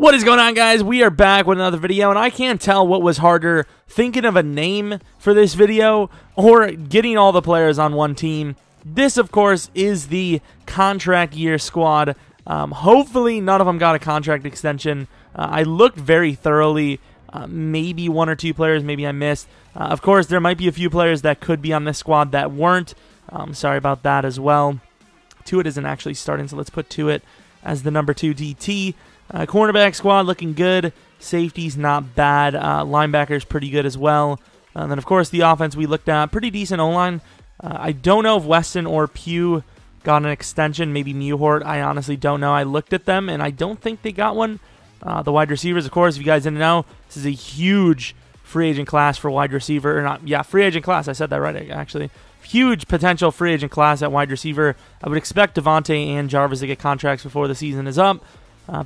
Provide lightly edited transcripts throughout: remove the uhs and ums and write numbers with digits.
What is going on, guys? We are back with another video, and I can't tell what was harder, thinking of a name for this video or getting all the players on one team. This, of course, is the contract year squad. Hopefully, none of them got a contract extension. I looked very thoroughly. Maybe one or two players, maybe I missed. Of course, there might be a few players that could be on this squad that weren't. Sorry about that as well. Tuitt isn't actually starting, so let's put Tuitt as the number 2 DT. Cornerback squad looking good. Safety's not bad. Linebacker's pretty good as well. And then, of course, the offense we looked at. Pretty decent O-line. I don't know if Weston or Pugh got an extension. Maybe Mewhort. I honestly don't know. I looked at them, and I don't think they got one. The wide receivers, of course, if you guys didn't know, this is a huge free agent class for wide receiver. Or not, yeah, free agent class. I said that right, actually. Huge potential free agent class at wide receiver. I would expect Devontae and Jarvis to get contracts before the season is up.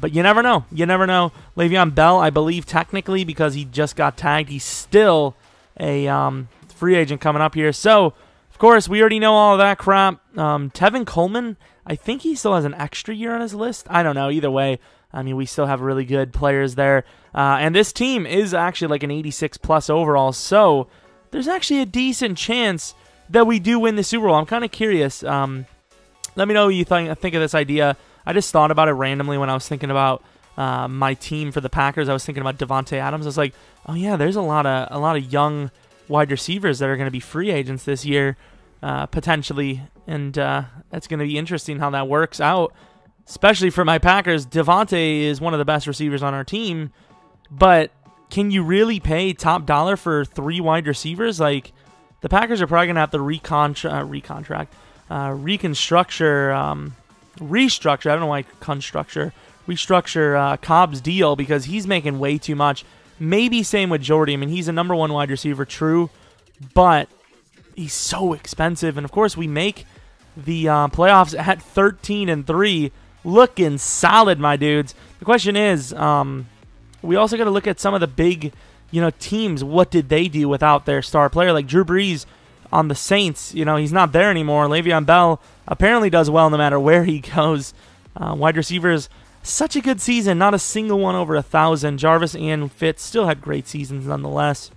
But you never know. You never know. Le'Veon Bell, I believe technically, because he just got tagged, he's still a free agent coming up here. So, of course, we already know all of that crap. Tevin Coleman, I think he still has an extra year on his list. I don't know. Either way, I mean, we still have really good players there. And this team is actually like an 86-plus overall. So, there's actually a decent chance that we do win the Super Bowl. I'm kind of curious. Let me know what you think of this idea. I just thought about it randomly when I was thinking about my team for the Packers. I was thinking about Devontae Adams. I was like, oh yeah, there's a lot of young wide receivers that are going to be free agents this year, potentially, and that's going to be interesting how that works out, especially for my Packers. Devontae is one of the best receivers on our team, but can you really pay top dollar for 3 wide receivers? Like, the Packers are probably going to have to restructure. I don't know why restructure Cobb's deal, because he's making way too much. Maybe same with Jordy. I mean, he's a number 1 wide receiver, true, but he's so expensive. And of course, we make the playoffs at 13-3, looking solid, my dudes. The question is, we also got to look at some of the big, teams. What did they do without their star player? Like Drew Brees on the Saints, he's not there anymore. Le'Veon Bell apparently does well no matter where he goes. Wide receivers, such a good season. Not a single one over 1,000. Jarvis and Fitz still had great seasons nonetheless.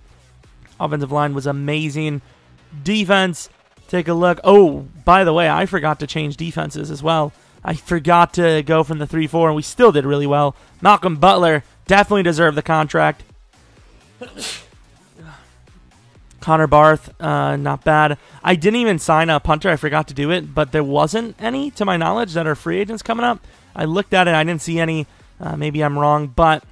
Offensive line was amazing. Defense, take a look. Oh, by the way, I forgot to change defenses as well. I forgot to go from the 3-4, and we still did really well. Malcolm Butler definitely deserved the contract. Connor Barth, not bad. I didn't even sign a punter. I forgot to do it, but there wasn't any, to my knowledge, that are free agents coming up. I looked at it. I didn't see any. Maybe I'm wrong, but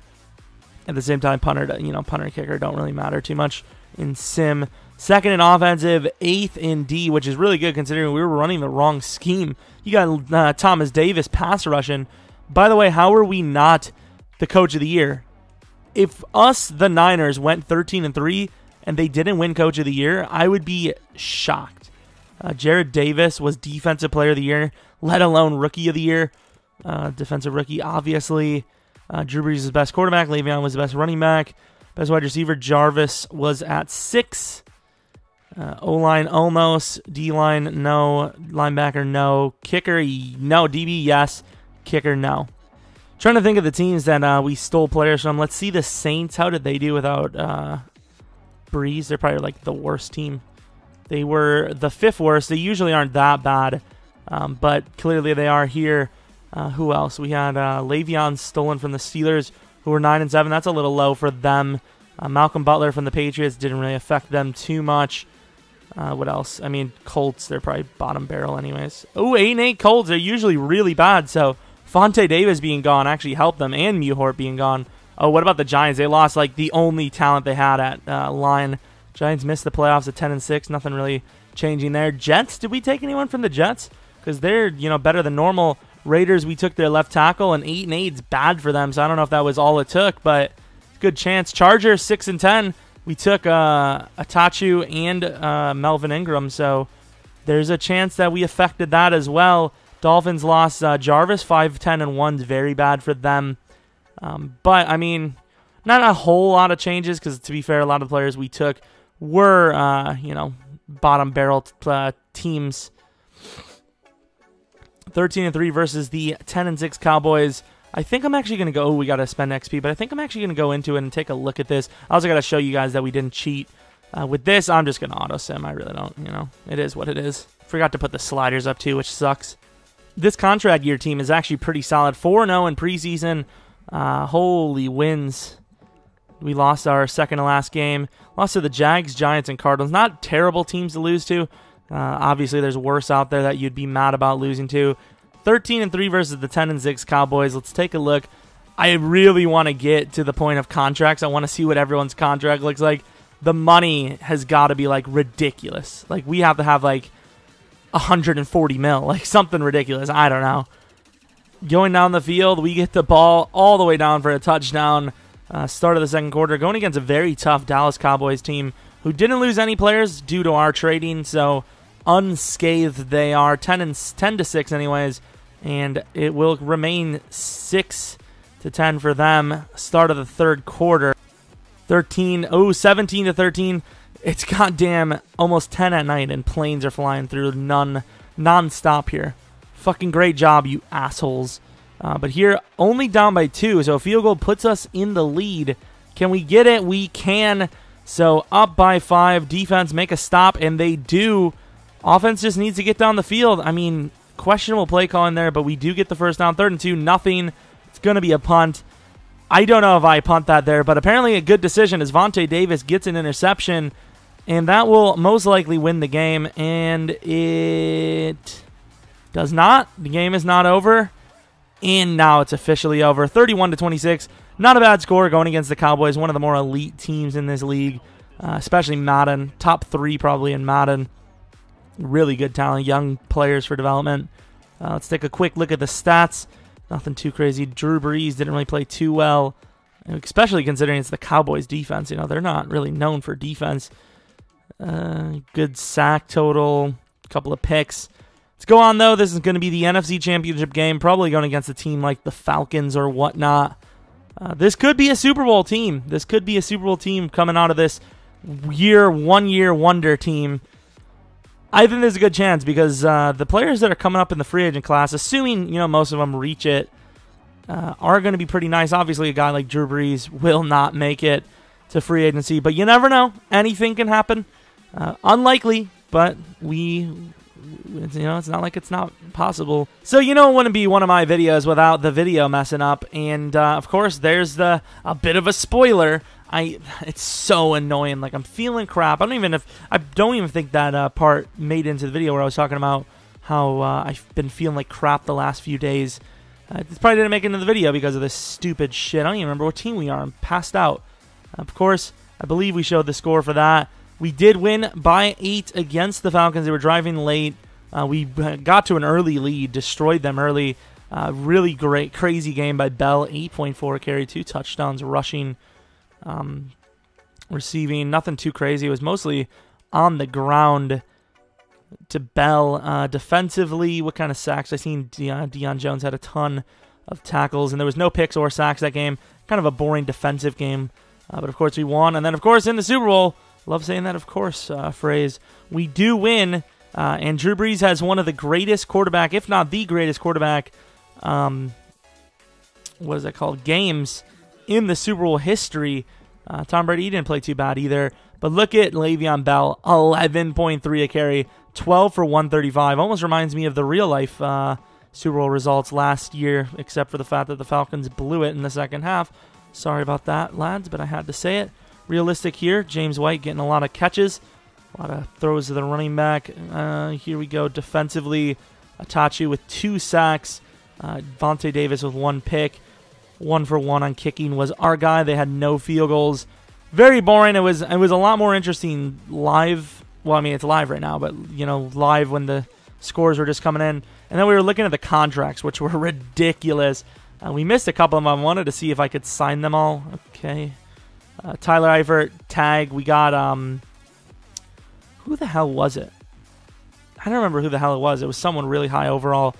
at the same time, punter and kicker don't really matter too much in sim. 2nd in offensive, 8th in D, which is really good considering we were running the wrong scheme. You got Thomas Davis pass rushing. By the way, how are we not the coach of the year? If us, the Niners, went 13-3, and they didn't win Coach of the Year, I would be shocked. Jared Davis was Defensive Player of the Year, let alone Rookie of the Year. Defensive Rookie, obviously. Drew Brees is the best quarterback. Le'Veon was the best running back. Best wide receiver, Jarvis, was at 6. O-line, almost. D-line, no. Linebacker, no. Kicker, no. DB, yes. Kicker, no. Trying to think of the teams that we stole players from. Let's see the Saints. How did they do without Breeze? They're probably like the worst team. They were the 5th worst. They usually aren't that bad, but clearly they are here. Who else? We had Le'Veon stolen from the Steelers, who were 9-7. That's a little low for them. Malcolm Butler from the Patriots didn't really affect them too much. What else? I mean, Colts, they're probably bottom barrel anyways. Oh, 8-8 Colts are usually really bad, so Fonte Davis being gone actually helped them, and Mewhort being gone. Oh, what about the Giants? They lost like the only talent they had at line. Giants missed the playoffs at 10-6. Nothing really changing there. Jets, did we take anyone from the Jets? Because they're, better than normal. Raiders, we took their left tackle, and 8-8 is bad for them, so I don't know if that was all it took, but good chance. Chargers, 6-10. We took Atachu and Melvin Ingram, so there's a chance that we affected that as well. Dolphins lost Jarvis, 5-10-1 is very bad for them. But, I mean, not a whole lot of changes because, to be fair, a lot of the players we took were, bottom barrel teams. 13-3 versus the 10-6 Cowboys. I think I'm actually going to go, oh, we got to spend XP, but I think I'm actually going to go into it and take a look at this. I also got to show you guys that we didn't cheat. With this, I'm just going to auto-sim. I really don't, you know, it is what it is. Forgot to put the sliders up too, which sucks. This contract year team is actually pretty solid. 4-0 in preseason. Holy wins. We lost our second to last game. Lost to the Jags, Giants, and Cardinals. Not terrible teams to lose to. Obviously, there's worse out there that you'd be mad about losing to. 13-3 versus the 10-6 Cowboys. Let's take a look. I really want to get to the point of contracts. I want to see what everyone's contract looks like. The money has got to be, like, ridiculous. Like, we have to have, like, 140 mil. Like, something ridiculous. I don't know. Going down the field, we get the ball all the way down for a touchdown. Start of the second quarter. Going against a very tough Dallas Cowboys team who didn't lose any players due to our trading. So, unscathed they are. 10-6 anyways. And it will remain 6-10 for them. Start of the third quarter. 17-13. It's goddamn almost 10 at night and planes are flying through non-stop here. Fucking great job, you assholes. But here, only down by 2, so a field goal puts us in the lead. Can we get it? We can. So up by 5, defense make a stop, and they do. Offense just needs to get down the field. I mean, questionable play call in there, but we do get the first down. 3rd and 2, nothing. It's going to be a punt. I don't know if I punt that there, but apparently a good decision as Vontae Davis gets an interception, and that will most likely win the game, and it does not. The game is not over, and now it's officially over. 31-26, not a bad score going against the Cowboys, one of the more elite teams in this league, especially Madden, top 3 probably in Madden. Really good talent, young players for development. Let's take a quick look at the stats. Nothing too crazy. Drew Brees didn't really play too well, especially considering it's the Cowboys' defense. You know, they're not really known for defense. Good sack total, a couple of picks. Let's go on, though. This is going to be the NFC Championship game, probably going against a team like the Falcons or whatnot. This could be a Super Bowl team. This could be a Super Bowl team coming out of this one-year wonder team. I think there's a good chance because the players that are coming up in the free agent class, assuming most of them reach it, are going to be pretty nice. Obviously, a guy like Drew Brees will not make it to free agency, but you never know. Anything can happen. Unlikely, but it's not like it's not possible. So it wouldn't be one of my videos without the video messing up, and of course, there's a bit of a spoiler. It's so annoying. Like, I'm feeling crap. I don't even think that part made into the video where I was talking about how I've been feeling like crap the last few days. It probably didn't make it into the video because of this stupid shit. I don't even remember what team we are. I'm passed out. Of course, I believe we showed the score for that. We did win by 8 against the Falcons. They were driving late. We got to an early lead, destroyed them early. Really great, crazy game by Bell. 8.4 carry, 2 touchdowns, rushing. Receiving, nothing too crazy. It was mostly on the ground to Bell. Defensively, what kind of sacks? I seen Deion Jones had a ton of tackles, and there was no picks or sacks that game. Kind of a boring defensive game, but of course we won. And then, of course, in the Super Bowl, love saying that, of course, phrase, we do win. And Drew Brees has one of the greatest quarterback, if not the greatest quarterback, what is that called? Games in the Super Bowl history. Tom Brady didn't play too bad either. But look at Le'Veon Bell, 11.3 a carry, 12 for 135. Almost reminds me of the real-life Super Bowl results last year, except for the fact that the Falcons blew it in the second half. Sorry about that, lads, but I had to say it. Realistic here. James White getting a lot of catches, a lot of throws to the running back. Here we go defensively. Atachi with 2 sacks. Vontae Davis with 1 pick. 1 for 1 on kicking was our guy. They had no field goals. Very boring. It was a lot more interesting live. Well, I mean, it's live right now, but, live when the scores were just coming in. And then we were looking at the contracts, which were ridiculous. We missed a couple of them. I wanted to see if I could sign them all. Okay. Tyler Eifert, tag. We got, who the hell was it? I don't remember who the hell it was. It was someone really high overall.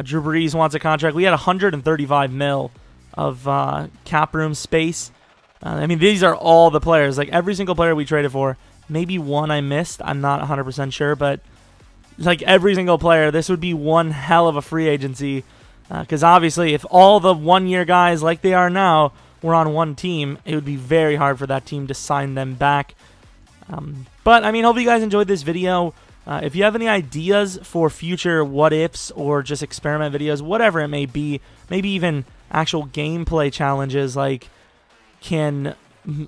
Drew Brees wants a contract. We had 135 mil of cap room space. I mean, these are all the players. Like, every single player we traded for. Maybe one I missed. I'm not 100% sure, but like every single player, this would be one hell of a free agency. Because obviously, if all the one-year guys like they are now were on one team, it would be very hard for that team to sign them back. But, I mean, hope you guys enjoyed this video. If you have any ideas for future what-ifs or just experiment videos, whatever it may be, maybe even actual gameplay challenges like can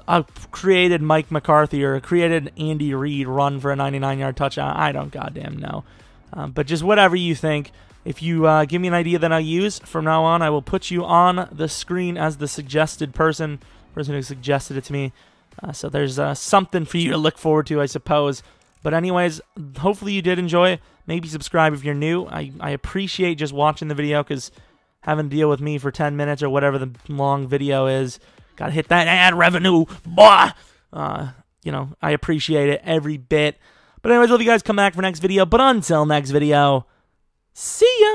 a created Mike McCarthy or a created Andy Reid run for a 99-yard touchdown, I don't goddamn know. But just whatever you think. If you give me an idea that I'll use, from now on I will put you on the screen as the suggested person who suggested it to me. So there's something for you to look forward to, I suppose. But anyways, hopefully you did enjoy. Maybe subscribe if you're new. I appreciate just watching the video, because having to deal with me for 10 minutes or whatever the long video is, gotta hit that ad revenue, boy. You know, I appreciate it every bit. But anyways, hope you guys come back for next video. But until next video, see ya.